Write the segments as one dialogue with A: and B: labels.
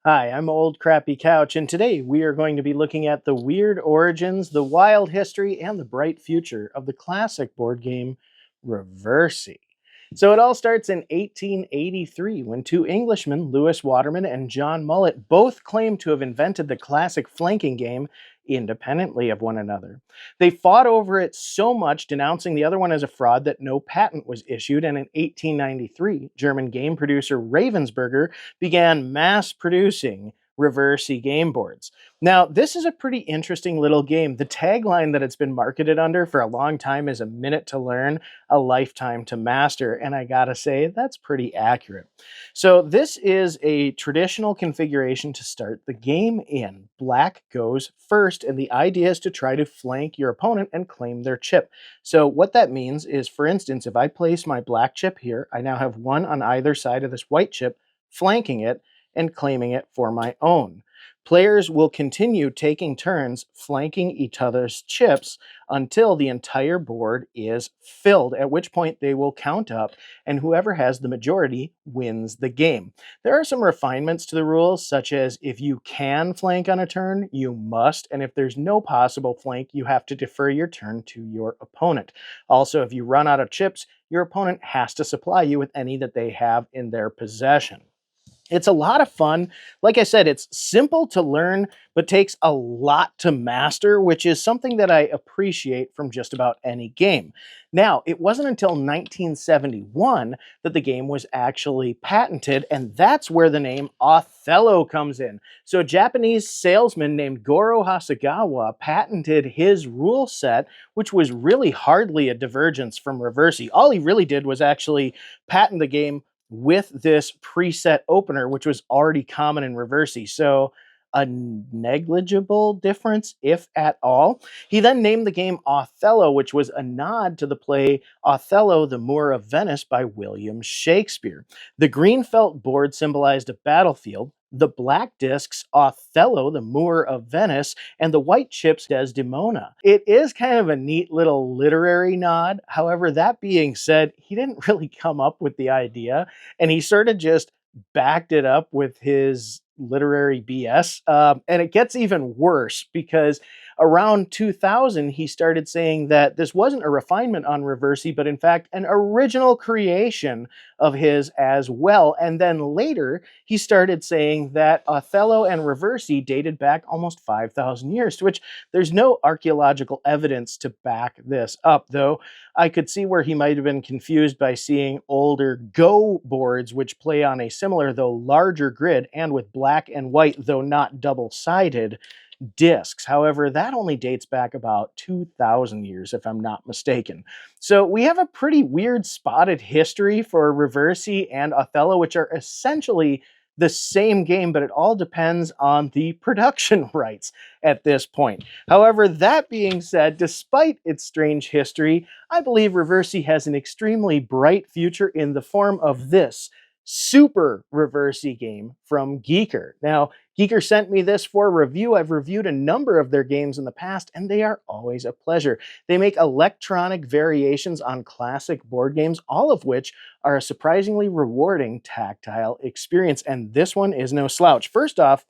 A: Hi, I'm Old Crappy Couch, and today we are going to be looking at the weird origins, the wild history, and the bright future of the classic board game Reversi. So it all starts in 1883 when two Englishmen, Lewis Waterman and John Mullet, both claimed to have invented the classic flanking game independently of one another. They fought over it so much, denouncing the other one as a fraud, that no patent was issued, and in 1893, German game producer Ravensburger began mass producing Reversi game boards. Now, this is a pretty interesting little game. The tagline that it's been marketed under for a long time is a minute to learn, a lifetime to master, and I gotta say, that's pretty accurate. So this is a traditional configuration to start the game in. Black goes first, and the idea is to try to flank your opponent and claim their chip. So what that means is, for instance, if I place my black chip here, I now have one on either side of this white chip, flanking it and claiming it for my own. Players will continue taking turns flanking each other's chips until the entire board is filled, at which point they will count up, and whoever has the majority wins the game. There are some refinements to the rules, such as if you can flank on a turn, you must, and if there's no possible flank, you have to defer your turn to your opponent. Also, if you run out of chips, your opponent has to supply you with any that they have in their possession. It's a lot of fun. Like I said, it's simple to learn, but takes a lot to master, which is something that I appreciate from just about any game. Now, it wasn't until 1971 that the game was actually patented, and that's where the name Othello comes in. So a Japanese salesman named Goro Hasegawa patented his rule set, which was really hardly a divergence from Reversi. All he really did was actually patent the game with this preset opener, which was already common in Reversi. So a negligible difference, if at all. He then named the game Othello, which was a nod to the play Othello, the Moor of Venice by William Shakespeare. The green felt board symbolized a battlefield, the black discs Othello, the Moor of Venice, and the white chips Desdemona. It is kind of a neat little literary nod. However, that being said, he didn't really come up with the idea, and he sort of just backed it up with his literary BS. And it gets even worse because around 2000, he started saying that this wasn't a refinement on Reversi, but in fact, an original creation of his as well. And then later, he started saying that Othello and Reversi dated back almost 5,000 years, to which there's no archaeological evidence to back this up, though I could see where he might have been confused by seeing older Go boards, which play on a similar, though larger grid, and with black and white, though not double-sided, discs. However, that only dates back about 2,000 years, if I'm not mistaken. So we have a pretty weird spotted history for Reversi and Othello, which are essentially the same game, but it all depends on the production rights at this point. However, that being said, despite its strange history, I believe Reversi has an extremely bright future in the form of this super Reversi game from Giiker. Now, Giiker sent me this for review. I've reviewed a number of their games in the past, and they are always a pleasure. They make electronic variations on classic board games, all of which are a surprisingly rewarding tactile experience, and this one is no slouch. First off,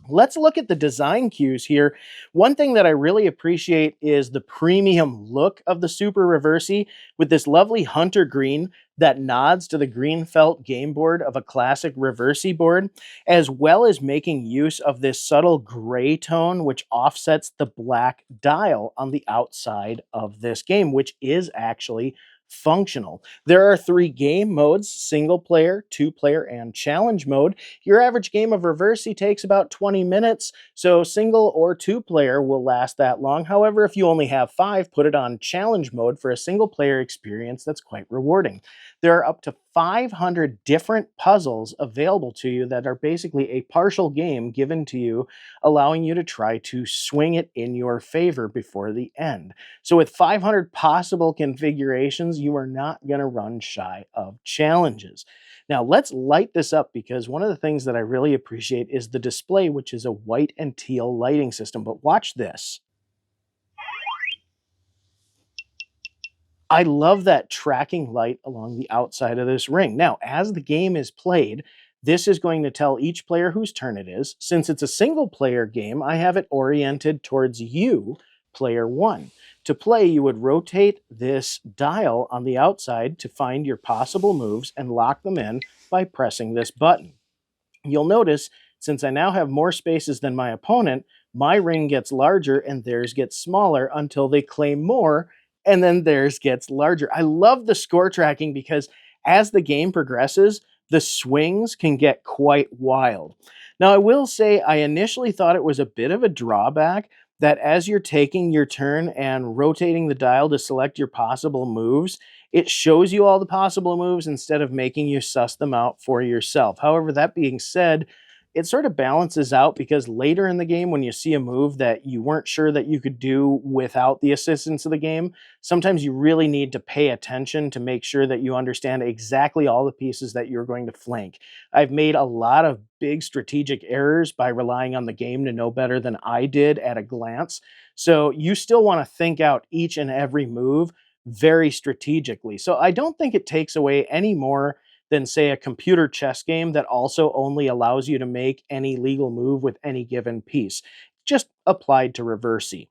A: let's look at the design cues here. One thing that I really appreciate is the premium look of the Super Reversi with this lovely hunter green that nods to the green felt game board of a classic Reversi board, as well as making use of this subtle gray tone which offsets the black dial on the outside of this game, which is actually functional. There are three game modes: single player, two player, and challenge mode. Your average game of Reversi takes about 20 minutes, so single or two player will last that long. However, if you only have five, put it on challenge mode for a single player experience that's quite rewarding. There are up to 500 different puzzles available to you that are basically a partial game given to you, allowing you to try to swing it in your favor before the end. So with 500 possible configurations, you are not going to run shy of challenges. Now let's light this up, because one of the things that I really appreciate is the display, which is a white and teal lighting system. But watch this. I love that tracking light along the outside of this ring. Now, as the game is played, This is going to tell each player whose turn it is. Since it's a single player game, I have it oriented towards you, player one. To play, you would rotate this dial on the outside to find your possible moves and lock them in by pressing this button. You'll notice, since I now have more spaces than my opponent, my ring gets larger and theirs gets smaller until they claim more, and then theirs gets larger. I love the score tracking because as the game progresses, the swings can get quite wild. Now, I will say I initially thought it was a bit of a drawback that as you're taking your turn and rotating the dial to select your possible moves, it shows you all the possible moves instead of making you suss them out for yourself. However, that being said, it sort of balances out because later in the game, when you see a move that you weren't sure that you could do without the assistance of the game, sometimes you really need to pay attention to make sure that you understand exactly all the pieces that you're going to flank. I've made a lot of big strategic errors by relying on the game to know better than I did at a glance. So you still want to think out each and every move very strategically. So I don't think it takes away any more than, say, a computer chess game that also only allows you to make any legal move with any given piece, just applied to Reversi.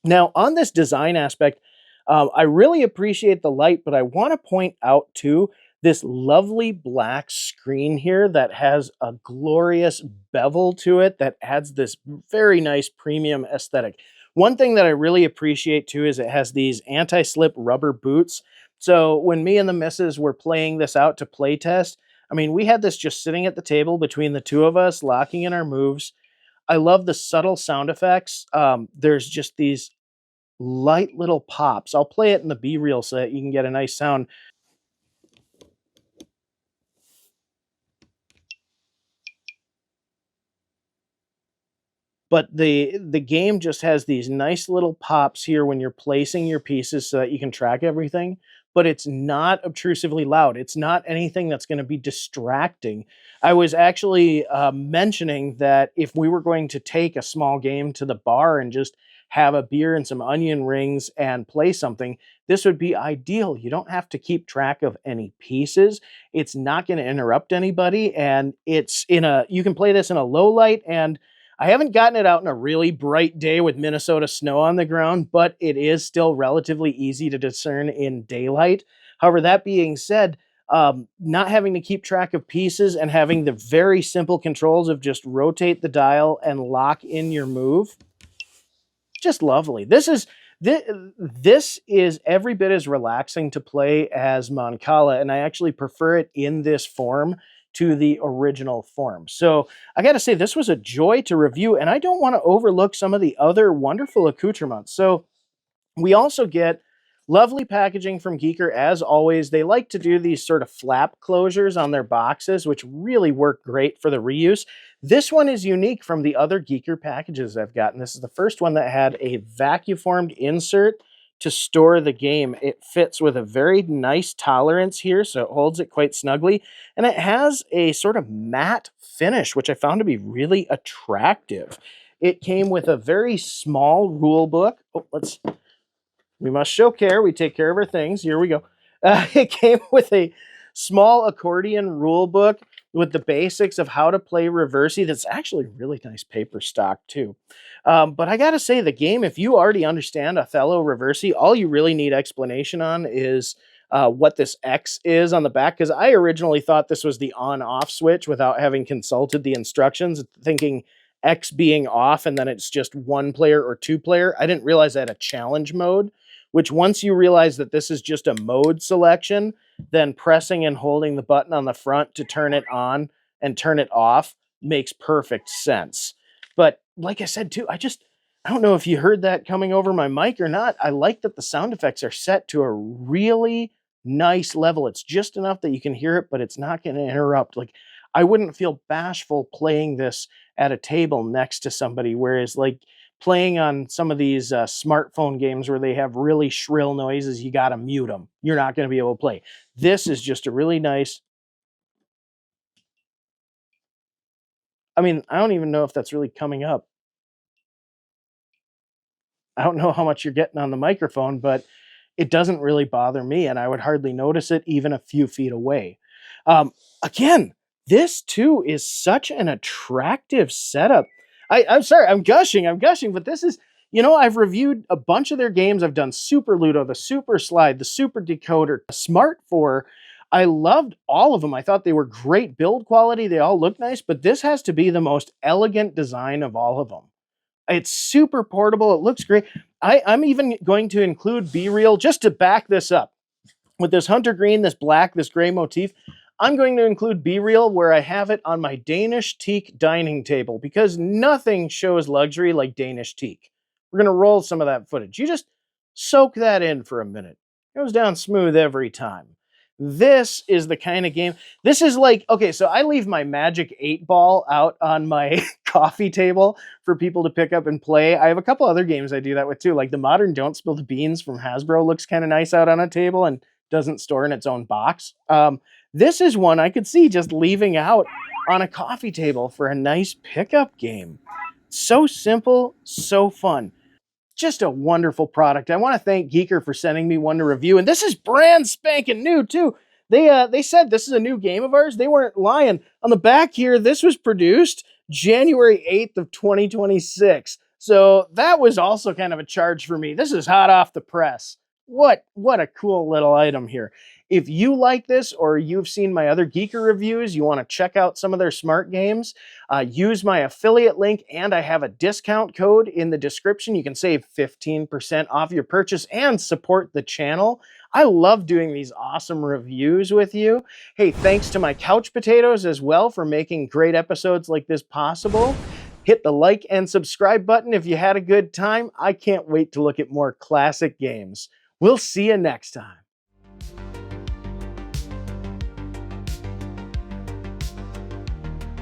A: Now, on this design aspect, I really appreciate the light, but I want to point out too this lovely black screen here that has a glorious bevel to it that adds this very nice premium aesthetic. One thing that I really appreciate too is it has these anti-slip rubber boots. So when me and the missus were playing this out to play test, I mean, we had this just sitting at the table between the two of us, locking in our moves. I love the subtle sound effects. There's just these light little pops. I'll play it in the B-reel so that you can get a nice sound. But the game just has these nice little pops here when you're placing your pieces so that you can track everything, but it's not obtrusively loud. It's not anything that's going to be distracting. I was actually mentioning that if we were going to take a small game to the bar and just have a beer and some onion rings and play something, this would be ideal. You don't have to keep track of any pieces. It's not going to interrupt anybody, and you can play this in a low light. And I haven't gotten it out in a really bright day with Minnesota snow on the ground, but it is still relatively easy to discern in daylight. However, that being said, not having to keep track of pieces and having the very simple controls of just rotate the dial and lock in your move, just lovely. This is every bit as relaxing to play as Mancala, and I actually prefer it in this form to the original form. So I got to say, this was a joy to review, and I don't want to overlook some of the other wonderful accoutrements. So we also get lovely packaging from Giiker. As always, they like to do these sort of flap closures on their boxes, which really work great for the reuse. This one is unique from the other Giiker packages I've gotten. This is the first one that had a vacuum-formed insert to store the game. It fits with a very nice tolerance here, so it holds it quite snugly. And it has a sort of matte finish, which I found to be really attractive. It came with a very small rule book. Oh, we must show care. We take care of our things. Here we go. It came with a small accordion rule book with the basics of how to play Reversi. That's actually really nice paper stock too. But I got to say, the game, if you already understand Othello Reversi, all you really need explanation on is what this X is on the back, because I originally thought this was the on-off switch without having consulted the instructions, thinking X being off and then it's just one player or two player. I didn't realize I had a challenge mode, which once you realize that this is just a mode selection, then pressing and holding the button on the front to turn it on and turn it off makes perfect sense. But like I said too, I don't know if you heard that coming over my mic or not. I like that the sound effects are set to a really nice level. It's just enough that you can hear it, but it's not going to interrupt. Like, I wouldn't feel bashful playing this at a table next to somebody, whereas like playing on some of these smartphone games where they have really shrill noises, you got to mute them. You're not going to be able to play. This is just a really nice. I mean, I don't even know if that's really coming up. I don't know how much you're getting on the microphone, but it doesn't really bother me, and I would hardly notice it even a few feet away. Again, This too is such an attractive setup. I'm sorry, I'm gushing, but this is, I've reviewed a bunch of their games. I've done Super Ludo, the Super Slide, the Super Decoder, Smart 4. I loved all of them. I thought they were great build quality. They all look nice, but this has to be the most elegant design of all of them. It's super portable. It looks great. I'm even going to include B-Reel just to back this up. With this hunter green, this black, this gray motif, I'm going to include B-Reel where I have it on my Danish teak dining table because nothing shows luxury like Danish teak. We're going to roll some of that footage. You just soak that in for a minute. It goes down smooth every time. This is the kind of game. This is like, okay, so I leave my Magic 8 Ball out on my coffee table for people to pick up and play. I have a couple other games I do that with too. Like the modern Don't Spill the Beans from Hasbro looks kind of nice out on a table and doesn't store in its own box. This is one I could see just leaving out on a coffee table for a nice pickup game. So simple, so fun. Just a wonderful product. I want to thank Giiker for sending me one to review. And this is brand spanking new too. They said this is a new game of ours. They weren't lying. On the back here, this was produced January 8th of 2026. So that was also kind of a charge for me. This is hot off the press. What a cool little item here. If you like this or you've seen my other Giiker reviews, you want to check out some of their smart games, use my affiliate link, and I have a discount code in the description. You can save 15% off your purchase and support the channel. I love doing these awesome reviews with you. Hey, thanks to my couch potatoes as well for making great episodes like this possible. Hit the like and subscribe button if you had a good time. I can't wait to look at more classic games. We'll see you next time.